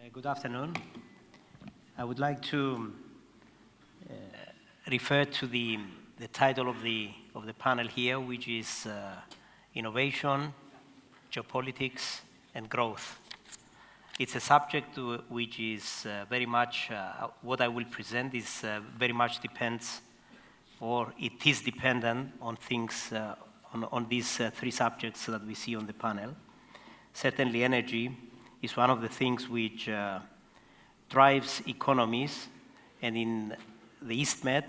Good afternoon. I would like to refer to the title of the panel here, which is Innovation, Geopolitics, and Growth. It's a subject which is very much, what I will present is very much depends, or it is dependent on things, on these three subjects that we see on the panel. Certainly energy is one of the things which drives economies, and in the East Med,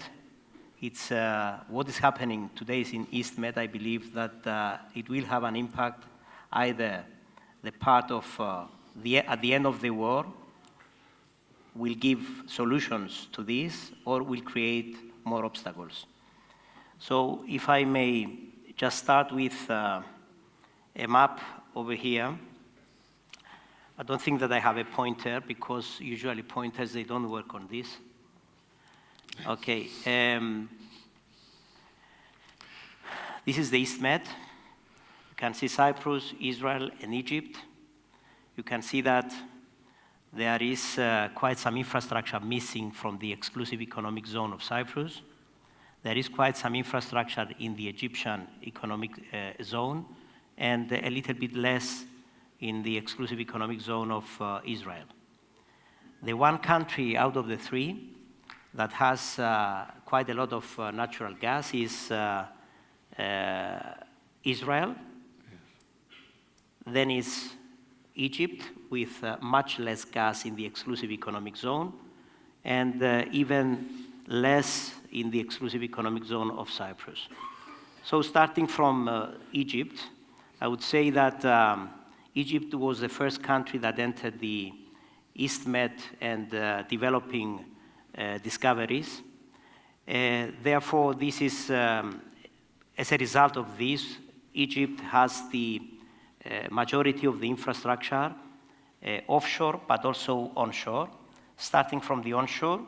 it's what is happening today is in East Med. I believe that it will have an impact, either the part of at the end of the war will give solutions to this, or will create more obstacles. So if I may just start with a map over here. I don't think that I have a pointer, because usually pointers, they don't work on this. Okay. This is the East Med. You can see Cyprus, Israel, and Egypt. You can see that there is quite some infrastructure missing from the exclusive economic zone of Cyprus. There is quite some infrastructure in the Egyptian economic zone, and a little bit less in the exclusive economic zone of Israel. The one country out of the three that has quite a lot of natural gas is Israel. Then is Egypt, with much less gas in the exclusive economic zone, and even less in the exclusive economic zone of Cyprus. So starting from Egypt, I would say that Egypt was the first country that entered the East Med and developing discoveries. Therefore, this is, as a result of this, Egypt has the majority of the infrastructure offshore, but also onshore. Starting from the onshore,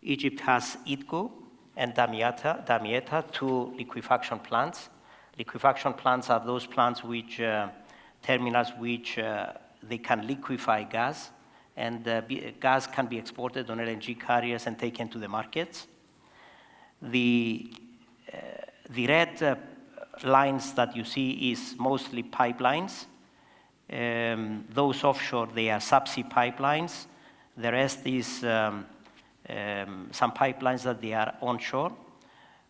Egypt has Idko and Damietta, two liquefaction plants. Liquefaction plants are those plants which terminals which they can liquefy gas, and gas can be exported on LNG carriers and taken to the markets. The red lines that you see is mostly pipelines. Those offshore, they are subsea pipelines. The rest is some pipelines that they are onshore.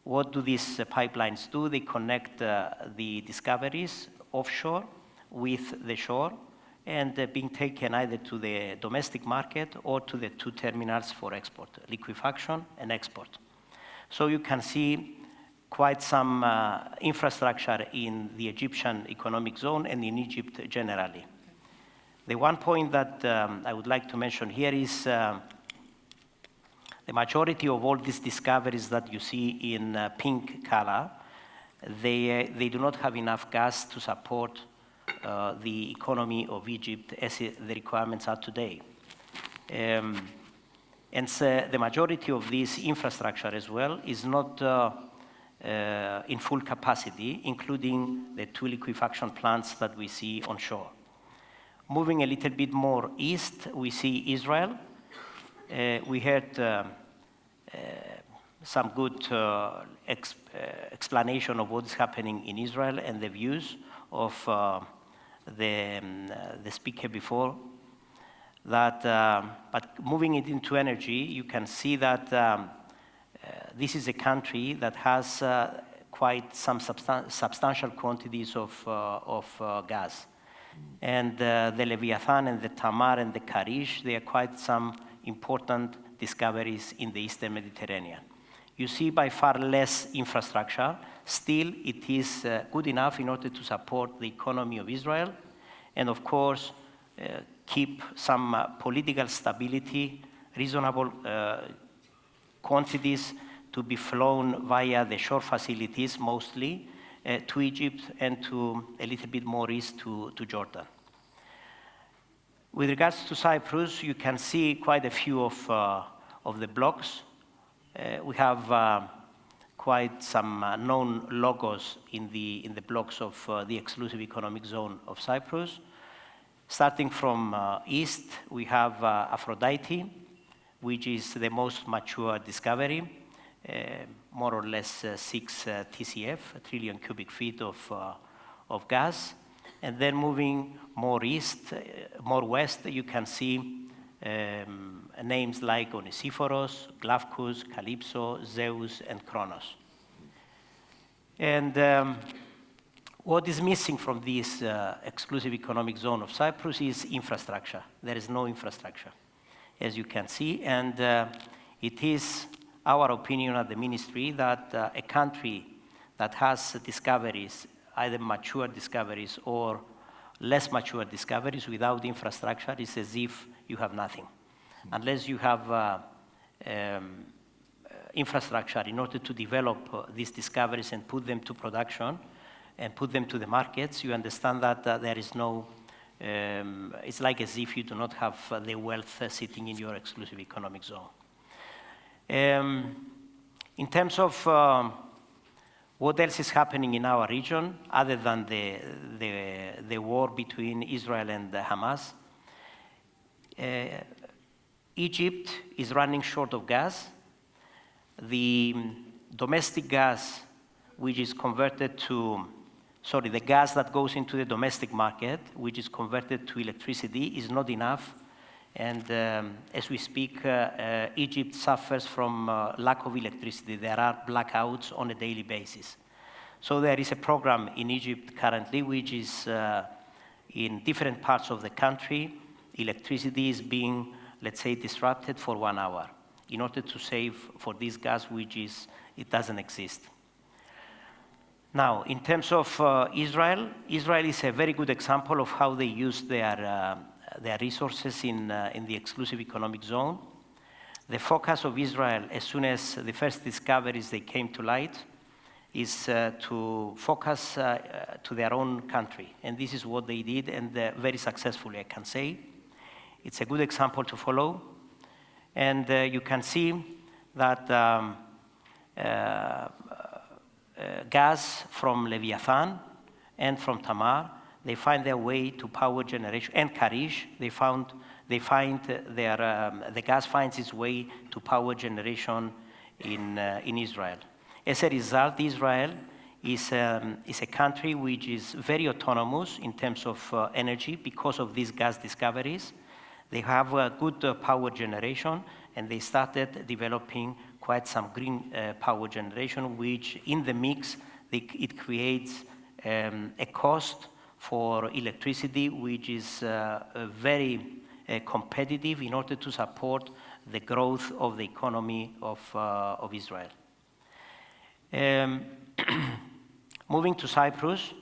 What do these pipelines do? They connect the discoveries offshore with the shore, and being taken either to the domestic market or to the two terminals for export, liquefaction and export. So you can see quite some infrastructure in the Egyptian economic zone and in Egypt generally. The one point that I would like to mention here is the majority of all these discoveries that you see in pink color, they do not have enough gas to support the economy of Egypt as the requirements are today. And so the majority of this infrastructure as well is not in full capacity, including the two liquefaction plants that we see onshore. Moving a little bit more east, we see Israel. We heard some good explanation of what is happening in Israel and the views of the speaker before. That, but moving it into energy, you can see that this is a country that has quite some substantial quantities of gas. And the Leviathan and the Tamar and the Karish, they are quite some important discoveries in the Eastern Mediterranean. You see by far less infrastructure. Still, it is good enough in order to support the economy of Israel, and of course, keep some political stability, reasonable quantities to be flown via the shore facilities mostly to Egypt and to a little bit more east to Jordan. With regards to Cyprus, you can see quite a few of the blocks. We have quite some known logos in the blocks of the exclusive economic zone of Cyprus. Starting from east, we have Aphrodite, which is the most mature discovery, more or less 6 TCF, a trillion cubic feet of gas. And then moving more east, more west, you can see names like Onesiphoros, Glaucus, Calypso, Zeus, and Kronos. And what is missing from this exclusive economic zone of Cyprus is infrastructure. There is no infrastructure, as you can see. And it is our opinion at the ministry that a country that has discoveries, either mature discoveries or less mature discoveries without infrastructure is as if you have nothing. Unless you have infrastructure in order to develop these discoveries and put them to production and put them to the markets, you understand that there is no, it's like as if you do not have the wealth sitting in your exclusive economic zone. In terms of what else is happening in our region, other than the war between Israel and Hamas, Egypt is running short of gas. The domestic gas, which is converted to, the gas that goes into the domestic market, which is converted to electricity, is not enough. And as we speak, Egypt suffers from lack of electricity. There are blackouts on a daily basis. So there is a program in Egypt currently, which is in different parts of the country, electricity is being, let's say, disrupted for 1 hour in order to save for this gas, which is, it doesn't exist. Now, in terms of Israel is a very good example of how they use their resources in the exclusive economic zone. The focus of Israel, as soon as the first discoveries they came to light, is to focus to their own country. And this is what they did, and very successfully, I can say. It's a good example to follow. And you can see that gas from Leviathan and from Tamar, they find their way to power generation, and Karish, the gas finds its way to power generation in Israel. As a result, Israel is a country which is very autonomous in terms of energy because of these gas discoveries. They have a good power generation, and they started developing quite some green power generation, which in the mix, it creates a cost for electricity, which is very competitive in order to support the growth of the economy of Israel. Moving to Cyprus,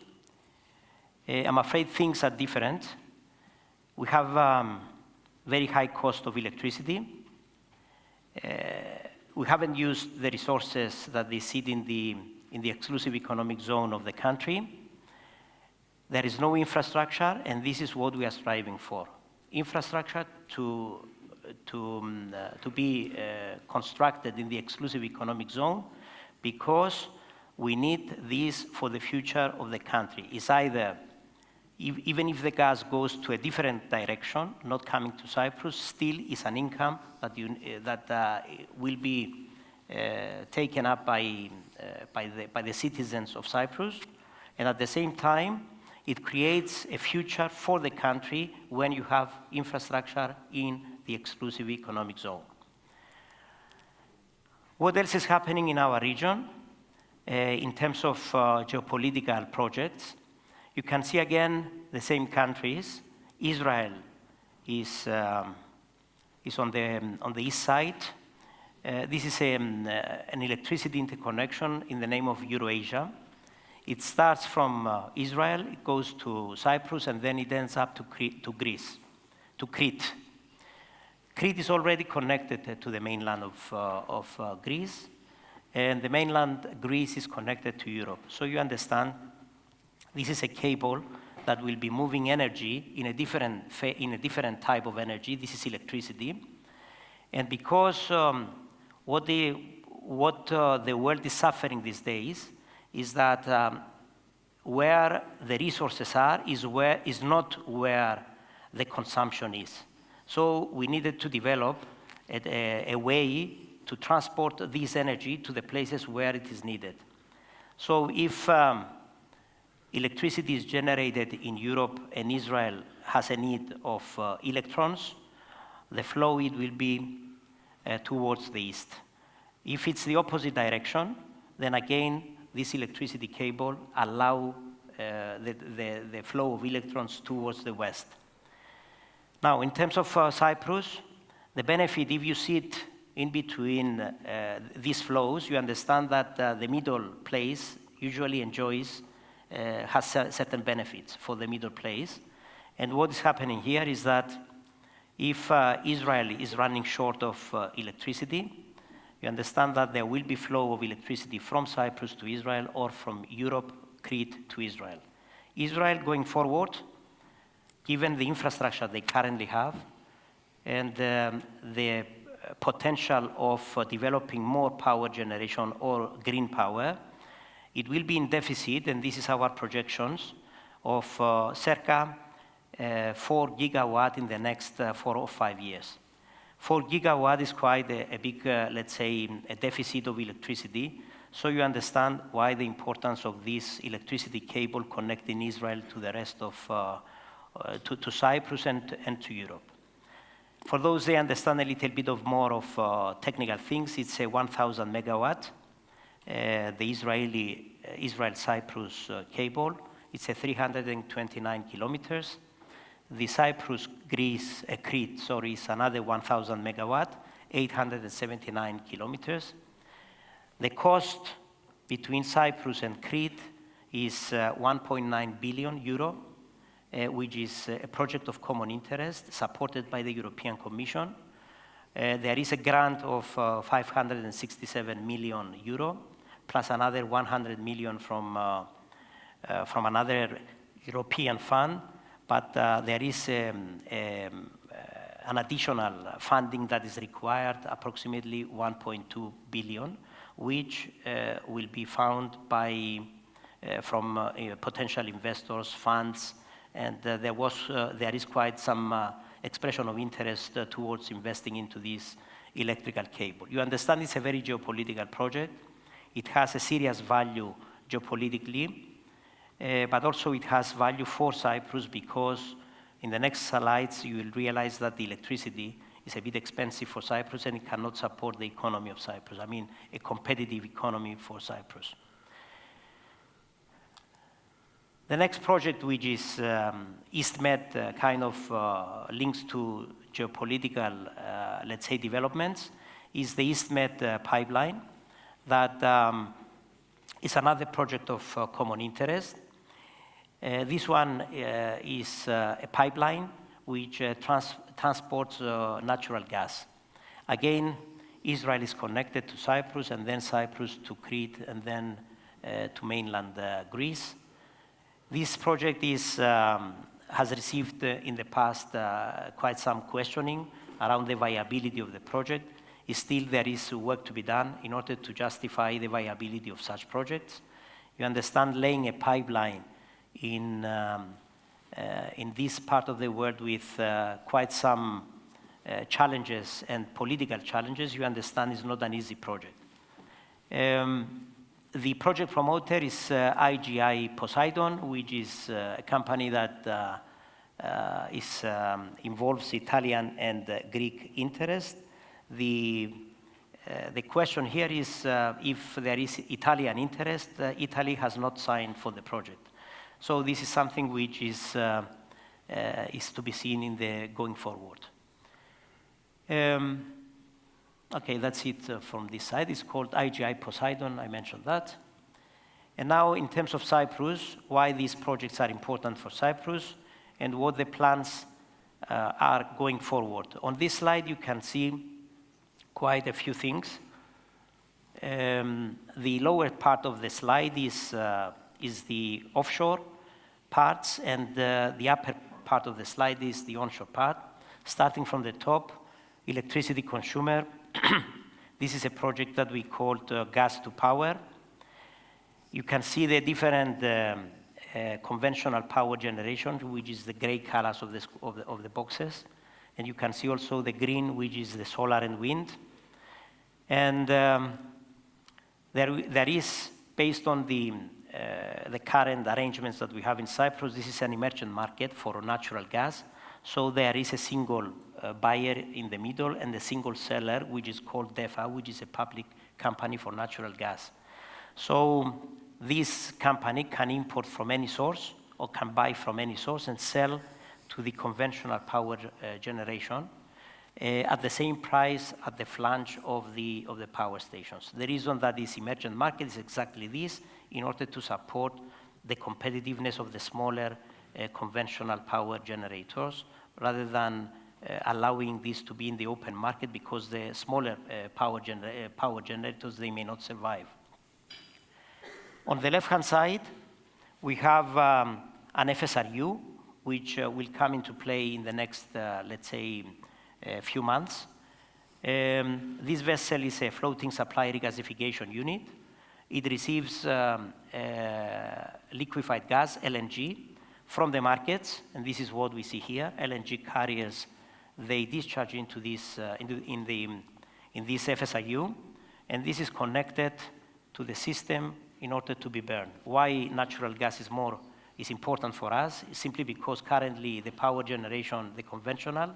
I'm afraid things are different. We have very high cost of electricity. We haven't used the resources that they sit in the exclusive economic zone of the country. There is no infrastructure, and this is what we are striving for. Infrastructure to be constructed in the exclusive economic zone, because we need this for the future of the country. It's either, even if the gas goes to a different direction, not coming to Cyprus, still is an income that will be taken up by the citizens of Cyprus, and at the same time, it creates a future for the country when you have infrastructure in the exclusive economic zone. What else is happening in our region in terms of geopolitical projects? You can see again the same countries. Israel is on the east side. This is an electricity interconnection in the name of Eurasia. It starts from Israel, it goes to Cyprus, and then it ends up to Greece, to Crete. Crete is already connected to the mainland of Greece, and the mainland Greece is connected to Europe. So you understand, this is a cable that will be moving energy in a different type of energy. This is electricity, and because what the world is suffering these days is that where the resources are is not where the consumption is. So we needed to develop a way to transport this energy to the places where it is needed. So if electricity is generated in Europe and Israel has a need of electrons, the flow it will be towards the east. If it's the opposite direction, then again, this electricity cable allow the flow of electrons towards the west. Now, in terms of Cyprus, the benefit, if you sit in between these flows, you understand that the middle place usually enjoys, has certain benefits for the middle place. And what is happening here is that if Israel is running short of electricity, you understand that there will be flow of electricity from Cyprus to Israel or from Europe, Crete to Israel. Israel going forward, given the infrastructure they currently have and the potential of developing more power generation or green power, it will be in deficit, and this is our projections, of circa 4 gigawatt in the next 4 or 5 years. 4 gigawatt is quite a big, let's say, a deficit of electricity. So you understand why the importance of this electricity cable connecting Israel to the rest of, to Cyprus and to Europe. For those they understand a little bit of more of technical things, it's a 1,000 megawatt. The Israel-Cyprus cable, it's a 329 kilometers. The Cyprus-Crete, is another 1,000 megawatt, 879 kilometers. The cost between Cyprus and Crete is 1.9 billion euro, which is a project of common interest supported by the European Commission. There is a grant of 567 million euro, plus another 100 million from another European fund. But there is an additional funding that is required, approximately 1.2 billion, which will be found by from potential investors, funds, and there is quite some expression of interest towards investing into this electrical cable. You understand it's a very geopolitical project. It has a serious value geopolitically, but also it has value for Cyprus because in the next slides you will realize that the electricity is a bit expensive for Cyprus and it cannot support the economy of Cyprus. I mean, a competitive economy for Cyprus. The next project, which is EastMed, kind of links to geopolitical, let's say, developments, is the EastMed pipeline. That is another project of common interest. This one is a pipeline which transports natural gas. Again, Israel is connected to Cyprus, and then Cyprus to Crete, and then to mainland Greece. This project has received in the past quite some questioning around the viability of the project. Still, there is work to be done in order to justify the viability of such projects. You understand, laying a pipeline in this part of the world with quite some challenges and political challenges, you understand is not an easy project. The project promoter is IGI Poseidon, which is a company that involves Italian and Greek interest. The question here is if there is Italian interest, Italy has not signed for the project. So this is something which is to be seen in the going forward. Okay, that's it from this side. It's called IGI Poseidon, I mentioned that. And now in terms of Cyprus, why these projects are important for Cyprus and what the plans are going forward. On this slide, you can see quite a few things. The lower part of the slide is the offshore parts, and the upper part of the slide is the onshore part. Starting from the top, electricity consumer. This is a project that we called gas to power. You can see the different conventional power generation, which is the gray colors of the boxes. And you can see also the green, which is the solar and wind. And there is, based on the current arrangements that we have in Cyprus, this is an emergent market for natural gas. So there is a single buyer in the middle and a single seller, which is called DEFA, which is a public company for natural gas. So this company can import from any source or can buy from any source and sell to the conventional power generation at the same price at the flange of the power stations. The reason that this emergent market is exactly this, in order to support the competitiveness of the smaller conventional power generators, rather than allowing this to be in the open market, because the smaller power generators, they may not survive. On the left-hand side, we have an FSRU, which will come into play in the next, let's say, few months. This vessel is a floating supply regasification unit. It receives liquefied gas, LNG, from the markets, and this is what we see here. LNG carriers, they discharge into this, in this FSRU, and this is connected to the system in order to be burned. Why natural gas is important for us? Simply because currently the power generation, the conventional,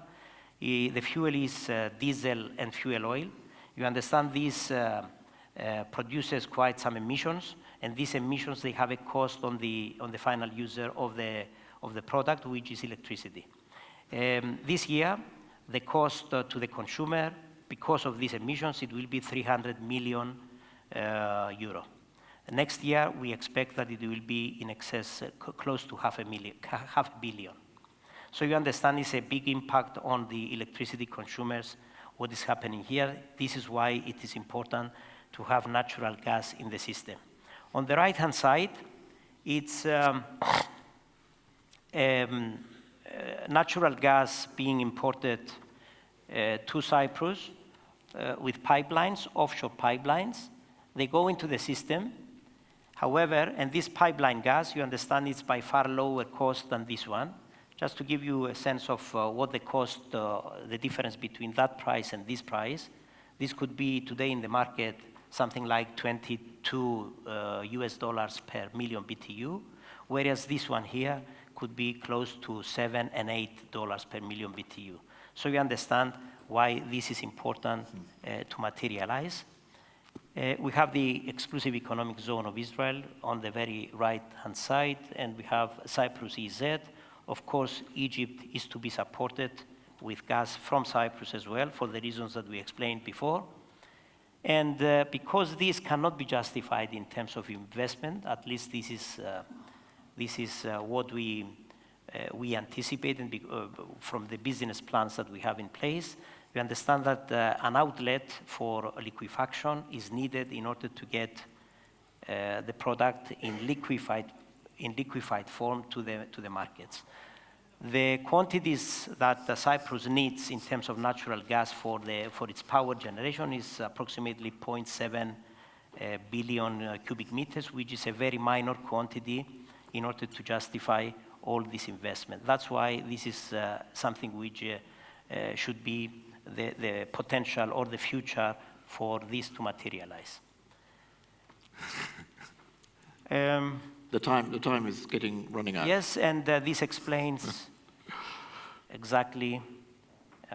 the fuel is diesel and fuel oil. You understand this produces quite some emissions, and these emissions, they have a cost on the final user of the product, which is electricity. This year, the cost to the consumer, because of these emissions, it will be 300 million euro. Next year, we expect that it will be in excess, close to half a billion. So you understand it's a big impact on the electricity consumers, what is happening here. This is why it is important to have natural gas in the system. On the right-hand side, it's natural gas being imported to Cyprus with pipelines, offshore pipelines. They go into the system. However, and this pipeline gas, you understand it's by far lower cost than this one. Just to give you a sense of what the cost, the difference between that price and this price, this could be today in the market something like $22 per million BTU, whereas this one here could be close to $7 and $8 per million BTU. So you understand why this is important to materialize. We have the exclusive economic zone of Israel on the very right-hand side, and we have Cyprus EZ. Of course, Egypt is to be supported with gas from Cyprus as well, for the reasons that we explained before. And because this cannot be justified in terms of investment, at least this is what we anticipate and from the business plans that we have in place. We understand that an outlet for liquefaction is needed in order to get the product in liquefied form to the markets. The quantities that Cyprus needs in terms of natural gas for its power generation is approximately 0.7 billion cubic meters, which is a very minor quantity in order to justify all this investment. That's why this is something which should be the potential or the future for this to materialize. The time is running out. Yes, and this explains exactly,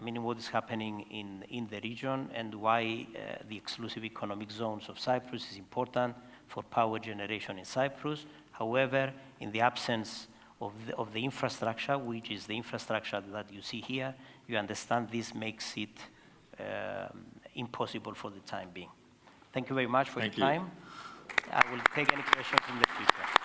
what is happening in the region and why the exclusive economic zones of Cyprus is important for power generation in Cyprus. However, in the absence of the infrastructure, which is the infrastructure that you see here, you understand this makes it impossible for the time being. Thank you very much for your time. I will take any questions in the future.